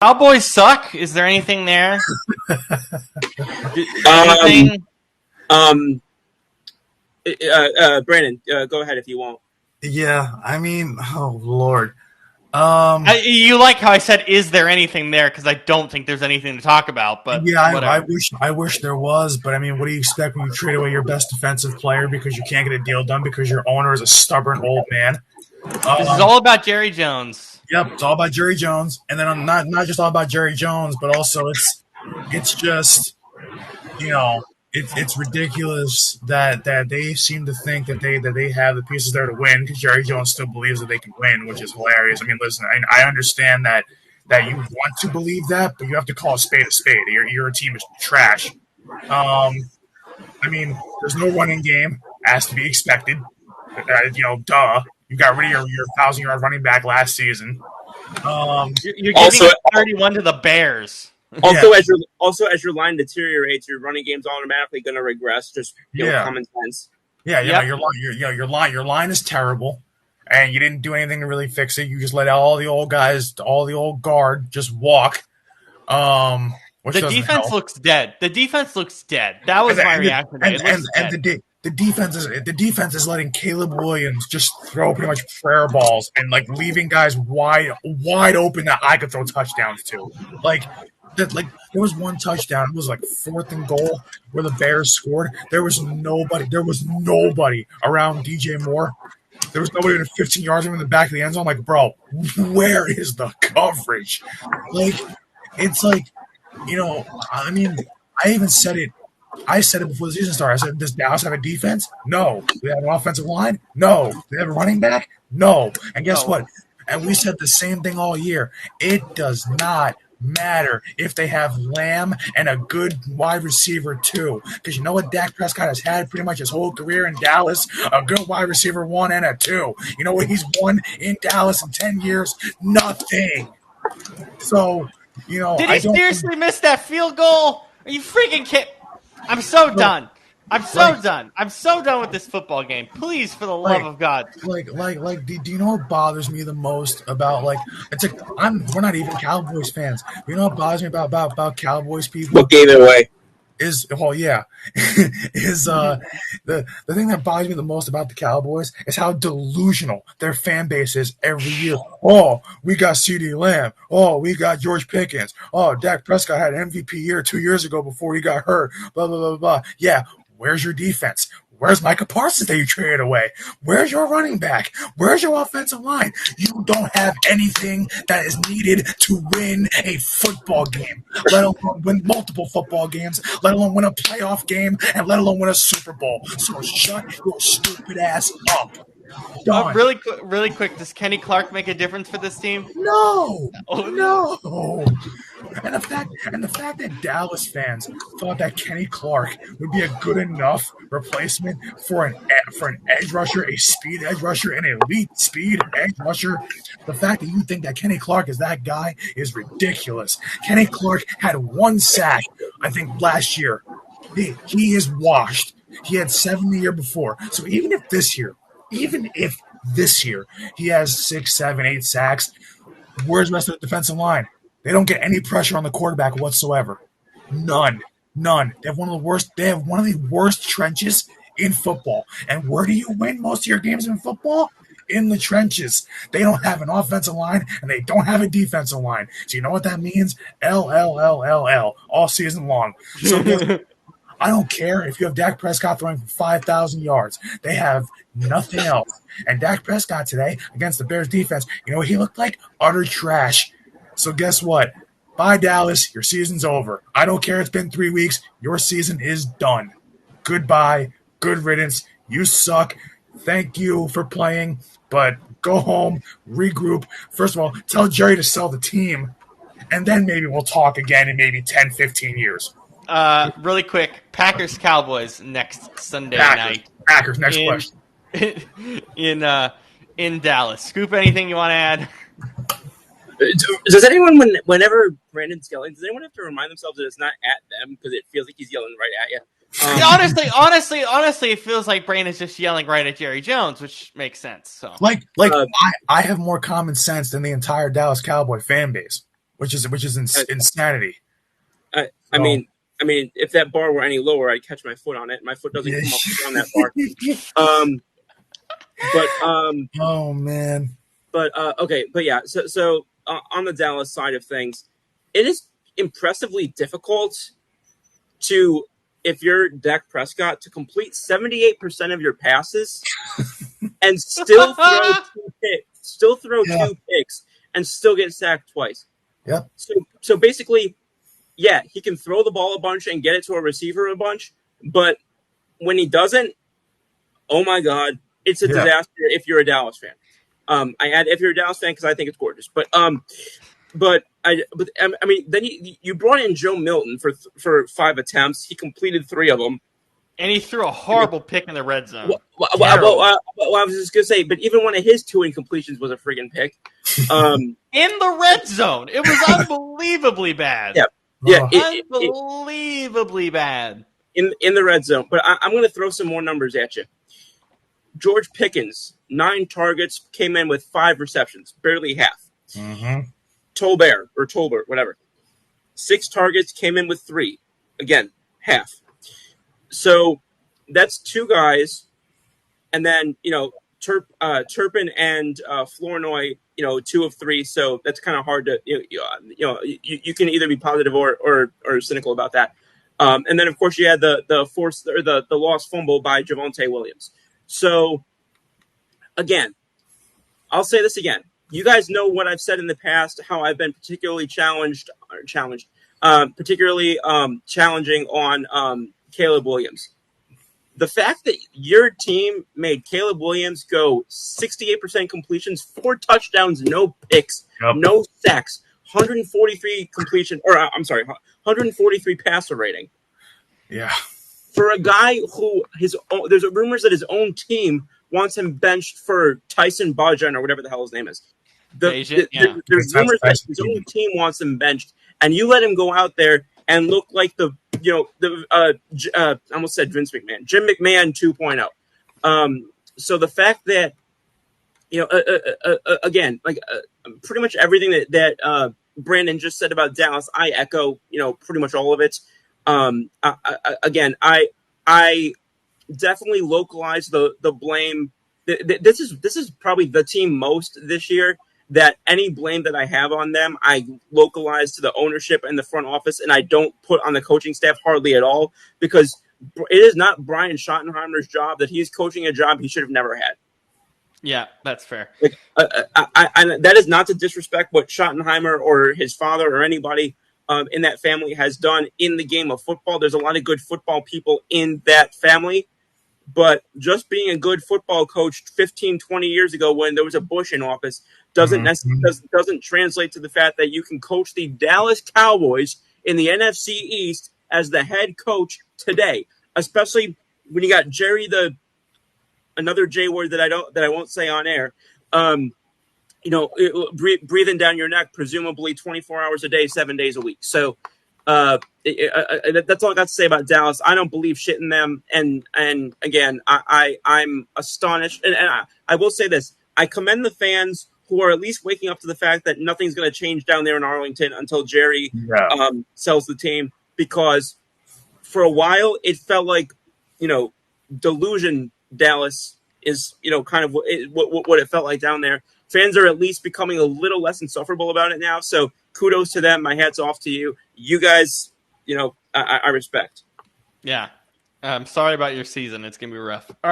Cowboys suck. Is there anything there? Anything? Brandon, go ahead if you want. Yeah, I mean, oh Lord. You like how I said, "Is there anything there?" Because I don't think there's anything to talk about. But Yeah, I whatever. wish there was, but I mean, what do you expect when you trade away your best defensive player because you can't get a deal done because your owner is a stubborn old man? This is all about Jerry Jones. Yep, it's all about Jerry Jones, and then I'm not just all about Jerry Jones, but also it's just you know it's ridiculous that they seem to think that they have the pieces there to win because Jerry Jones still believes that they can win, which is hilarious. I mean, listen, I understand that you want to believe that, but you have to call a spade a spade. Your team is trash. I mean, there's no running game, as to be expected. Duh. You got rid of your 1,000-yard running back last season. You're giving 31 to the Bears. Also, as your line deteriorates, your running game's automatically going to regress. Just common sense. Yeah, your line is terrible, and you didn't do anything to really fix it. You just let all the old guard just walk. The defense looks dead. The defense looks dead. That was my reaction. The defense is letting Caleb Williams just throw pretty much prayer balls and like leaving guys wide open that I could throw touchdowns to. There was one touchdown. It was like 4th and goal where the Bears scored. There was nobody around DJ Moore. There was nobody in 15 yards in the back of the end zone. I'm like, bro, where is the coverage? It's like, I mean, I even said it. I said it before the season started. I said, does Dallas have a defense? No. Do they have an offensive line? No. Do they have a running back? No. And guess what? And we said the same thing all year. It does not matter if they have Lamb and a good wide receiver too. Because you know what Dak Prescott has had pretty much his whole career in Dallas? A good wide receiver 1 and a 2. You know what he's won in Dallas in 10 years? Nothing. So, did he seriously miss that field goal? Are you freaking kidding? I'm so done. I'm so done. I'm so done with this football game. Please, for the love of God. Do you know what bothers me the most about we're not even Cowboys fans. You know what bothers me about Cowboys people? What gave it away? The thing that bothers me the most about the Cowboys is how delusional their fan base is every year. Oh, we got CeeDee Lamb. Oh, we got George Pickens. Oh, Dak Prescott had an MVP year 2 years ago before he got hurt. Blah, blah, blah, blah. Yeah, where's your defense? Where's Micah Parsons that you traded away? Where's your running back? Where's your offensive line? You don't have anything that is needed to win a football game, let alone win multiple football games, let alone win a playoff game, and let alone win a Super Bowl. So shut your stupid ass up. Really quick, does Kenny Clark make a difference for this team? No. And the fact that Dallas fans thought that Kenny Clark would be a good enough replacement for an edge rusher, a speed edge rusher, an elite speed edge rusher, the fact that you think that Kenny Clark is that guy is ridiculous. Kenny Clark had 1 sack, I think, last year. He is washed. He had 7 the year before. So even if this year he has 6, 7, 8 sacks, where's the rest of the defensive line? They don't get any pressure on the quarterback whatsoever. None. They have one of the worst trenches in football. And where do you win most of your games in football? In the trenches. They don't have an offensive line and they don't have a defensive line. So you know what that means? L all season long. So I don't care if you have Dak Prescott throwing for 5,000 yards. They have nothing else. And Dak Prescott today against the Bears defense, you know what he looked like? Utter trash. So guess what? Bye, Dallas. Your season's over. I don't care. It's been 3 weeks. Your season is done. Goodbye. Good riddance. You suck. Thank you for playing, but go home, regroup. First of all, tell Jerry to sell the team, and then maybe we'll talk again in maybe 10, 15 years. Really quick, Packers-Cowboys next Sunday night. Packers, next question. In Dallas. Scoop, anything you want to add? Does anyone, whenever Brandon's yelling, does anyone have to remind themselves that it's not at them because it feels like he's yelling right at you? Honestly, it feels like Brandon's just yelling right at Jerry Jones, which makes sense. So, I have more common sense than the entire Dallas Cowboy fan base. which is insanity. I mean, if that bar were any lower, I'd catch my foot on it. My foot doesn't come up on that bar. Oh man. But okay, but yeah. So on the Dallas side of things, it is impressively difficult to, if you're Dak Prescott, to complete 78% of your passes and still throw two picks and still get sacked twice. Yep. So basically, yeah, he can throw the ball a bunch and get it to a receiver a bunch, but when he doesn't, oh my God, it's a disaster if you're a Dallas fan. I add if you're a Dallas fan because I think it's gorgeous, but I mean, then you brought in Joe Milton for 5 attempts. He completed 3 of them, and he threw a horrible pick in the red zone. Well, I was just gonna say, but even one of his 2 incompletions was a friggin' pick. In the red zone, it was unbelievably bad. Yeah, unbelievably bad in the red zone. But I'm gonna throw some more numbers at you. George Pickens, 9 targets, came in with 5 receptions, barely half. Mm-hmm. Tolbert, whatever. 6 targets, came in with 3. Again, half. So that's 2 guys. And then, Turpin and Flournoy, 2 of 3. So that's kind of hard to, you can either be positive or cynical about that. And then, of course, you had the lost fumble by Javonte Williams. So, again, I'll say this again. You guys know what I've said in the past, how I've been particularly challenging on Caleb Williams. The fact that your team made Caleb Williams go 68% completions, 4 touchdowns, no picks, no sacks, 143 passer rating. Yeah. For a guy who there's rumors that his own team wants him benched for Tyson Bagent or whatever the hell his name is. There's rumors that his own team wants him benched, and you let him go out there and look like I almost said Vince McMahon, Jim McMahon 2.0. So the fact that again, like pretty much everything that Brandon just said about Dallas, I echo pretty much all of it. I definitely localize the blame. This is probably the team most this year that any blame that I have on them, I localize to the ownership and the front office, and I don't put on the coaching staff hardly at all, because it is not Brian Schottenheimer's job that he's coaching a job he should have never had. Yeah, that's fair. Like, that is not to disrespect what Schottenheimer or his father or anybody in that family has done in the game of football. There's a lot of good football people in that family, but just being a good football coach 15, 20 years ago when there was a Bush in office doesn't translate to the fact that you can coach the Dallas Cowboys in the NFC East as the head coach today, especially when you got another J word that I won't say on air, breathing down your neck, presumably 24 hours a day, 7 days a week. So that's all I got to say about Dallas. I don't believe shit in them. And again, I'm astonished. And I will say this. I commend the fans who are at least waking up to the fact that nothing's going to change down there in Arlington until Jerry sells the team, because for a while it felt like, delusion Dallas is, kind of what it felt like down there. Fans are at least becoming a little less insufferable about it now. So kudos to them. My hat's off to you. You guys, I respect. Yeah. I'm sorry about your season. It's going to be rough.